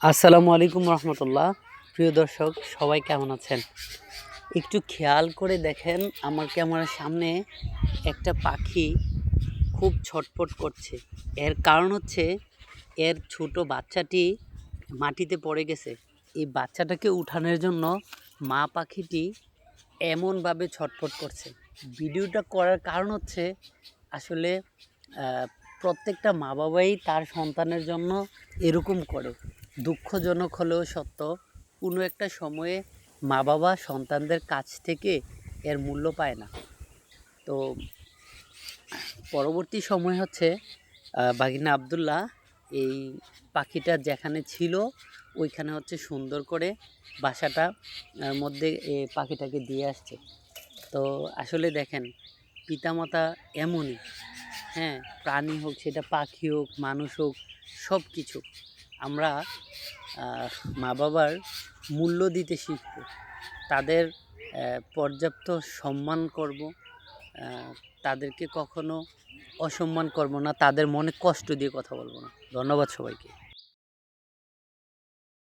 আসসালামু আলাইকুম রহমতুল্লাহ। প্রিয় দর্শক, সবাই কেমন আছেন? একটু খেয়াল করে দেখেন, আমার ক্যামেরার সামনে একটা পাখি খুব ছটফট করছে। এর কারণ হচ্ছে এর ছোট বাচ্চাটি মাটিতে পড়ে গেছে। এই বাচ্চাটাকে উঠানোর জন্য মা পাখিটি এমনভাবে ছটফট করছে। ভিডিওটা করার কারণ হচ্ছে আসলে প্রত্যেকটা মা বাবাই তার সন্তানের জন্য এরকম করে। দুঃখজনক হলেও সত্য, কোনো একটা সময়ে মা বাবা সন্তানদের কাছ থেকে এর মূল্য পায় না। তো পরবর্তী সময় হচ্ছে বাগিনা আবদুল্লাহ এই পাখিটা যেখানে ছিল ওইখানে হচ্ছে সুন্দর করে বাসাটা মধ্যে পাখিটাকে দিয়ে আসছে। তো আসলে দেখেন, পিতামাতা এমনই, হ্যাঁ, প্রাণী হোক, সেটা পাখি হোক, মানুষ হোক, সব কিছু আমরা মা বাবার মূল্য দিতে শিখব, তাদের পর্যাপ্ত সম্মান করব, তাদেরকে কখনো অসম্মান করব না, তাদের মনে কষ্ট দিয়ে কথা বলবো না। ধন্যবাদ সবাইকে।